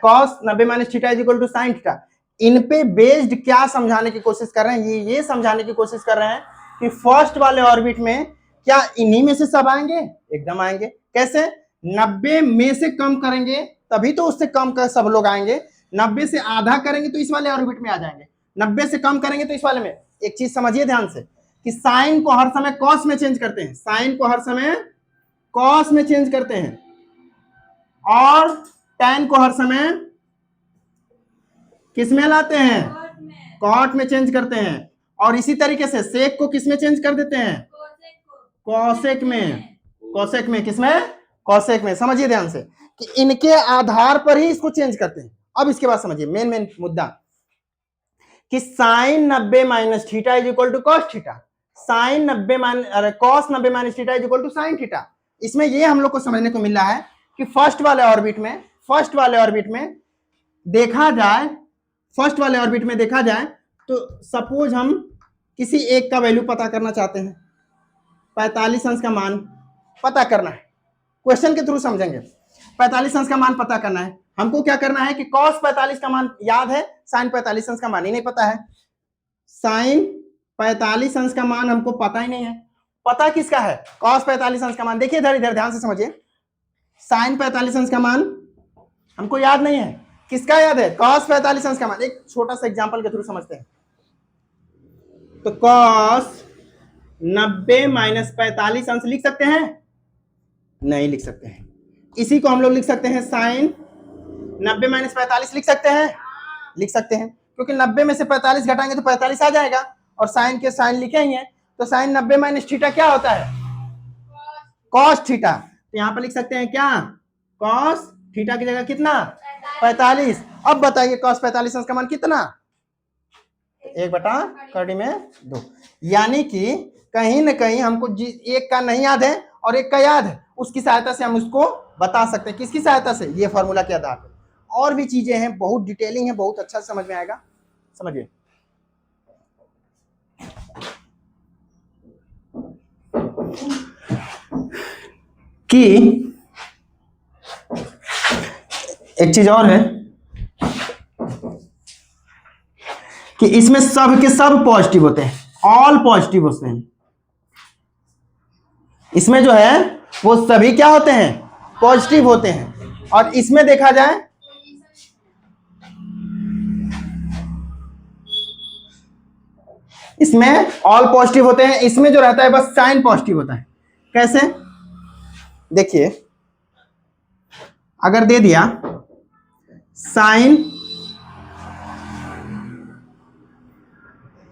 cos 90 minus theta is equal to sine theta. इन पे बेस्ड क्या समझाने की कोशिश कर रहे हैं? ये समझाने की कोशिश कर रहे हैं कि फर्स्ट वाले ऑर्बिट में क्या इन्हीं में से सब आएंगे? एकदम आएंगे। कैसे? 90 में से कम करेंगे तभी तो उससे कम कर सब लोग आएंगे। 90 से आधा करेंगे तो इस वाले ऑर्बिट में आ जाएंगे, 90 से कम करेंगे तो इस वाले में। एक चीज समझिए ध्यान से कि साइन को हर समय कॉस में चेंज करते हैं, साइन को हर समय कॉस में चेंज करते हैं, और tan को हर समय किस में लाते हैं? कॉट में चेंज करते हैं। और इसी तरीके से सेक को किस में चेंज कर देते हैं? कॉसेक में। कॉसेक में, किस में? कॉसेक में। समझिए ध्यान से कि इनके आधार पर ही इसको चेंज करते हैं। अब इसके बाद समझिए मेन मुद्दा कि sine 90 minus theta is equal to cos theta, sine 90 minus cos 90 minus theta is equal to sine theta. इसमें ये हम लोग को समझने को मिल रहा है कि फर्स्ट वाले ऑर्बिट में देखा जाए, तो सपोज हम किसी एक का वैल्यू पता करना चाहते हैं, 45 अंश का मान पता करना है, क्वेश्चन के थ्रू समझेंगे। 45 अंश का मान पता करना है, हमको क्या करना है कि cos 45 का मान याद है, sin 45 अंश का मान ही नहीं पता है। sin 45 अंश का मान हमको पता ही नहीं है। पता किसका है? cos 45 अंश का मान। देखिए इधर ध्यान से समझिए, sin 45 अंश का मान हमको याद नहीं है, किसका याद है? cos 45 अंश का मान। एक छोटा सा एग्जांपल के थ्रू समझते हैं। तो cos 90 माइनस 45 अंश लिख सकते हैं? नहीं लिख सकते हैं। इसी को हम लोग लिख सकते हैं sin 90 माइनस 45 लिख सकते हैं? लिख सकते हैं, क्योंकि 90 में से 45 घटाएंगे तो 45 आ जाएगा, और साइन के साइन लिखे ही हैं, तो साइन 90 माइनस थीटा क्या होता है? Cos theta. तो यहां पर लिख सकते हैं क्या? कॉस थीटा की जगह कितना? 45। अब बताइए कॉस 45 अंश का मान कितना? 1/2। यानी कि कहीं ना कहीं हमको एक का नहीं याद है और एक का याद है, उसकी सहायता से हम उसको बता सकते हैं। किसकी सहायता से? ये फॉर्मूला के आधार पर। और भी चीजें हैं, बहुत डिटेलिंग है, बहुत अच्छा समझ में आएगा। समझिए कि एक चीज और है कि इसमें सब के सब पॉजिटिव होते हैं, ऑल पॉजिटिव होते हैं। इसमें जो है वो सभी क्या होते हैं? पॉजिटिव होते हैं। और इसमें देखा जाए इसमें ऑल पॉजिटिव होते हैं, इसमें जो रहता है बस साइन पॉजिटिव होता है। कैसे? देखिए अगर दे दिया sine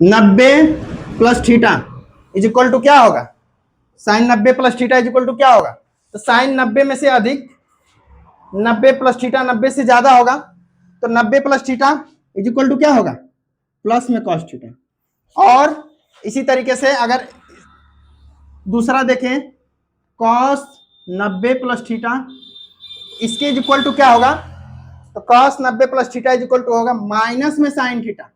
90 plus theta is equal to क्या होगा? Sine 90 plus theta is equal to क्या होगा? तो साइन 90 में से अधिक 90 प्लस थीटा 90 से ज्यादा होगा, तो 90 plus theta is equal to क्या होगा? प्लस में कॉस थीटा। और इसी तरीके से अगर दूसरा देखें, कॉस 90 प्लस थीटा इसके इज इक्वल टू क्या होगा? तो cos 90 plus theta is equal to होगा माइनस में साइन थीटा,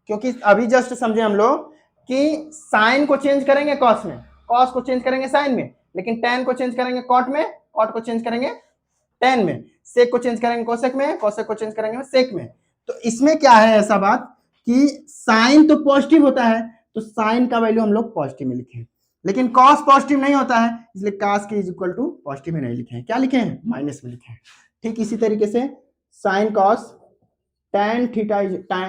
क्योंकि अभी जस्ट समझे हम लोग कि साइन को चेंज करेंगे कॉस में, कॉस को चेंज करेंगे साइन में, लेकिन टैन को चेंज करेंगे कॉट में, कॉट को चेंज करेंगे टैन में, सेक को चेंज करेंगे कोसेक में, कोसेक को चेंज करेंगे सेक में। तो इसमें क्या है ऐसा बात कि साइन तो पॉजिटिव होता है, तो साइन का वैल्यू हम लोग पॉजिटिव में लिखे हैं, लेकिन कॉस पॉजिटिव नहीं होता है, इसलिए कॉस के इज इक्वल टू पॉजिटिव में नहीं लिखे हैं, क्या लिखे हैं? माइनस में लिखे हैं। ठीक इसी तरीके से साइन कॉस टैन थीटा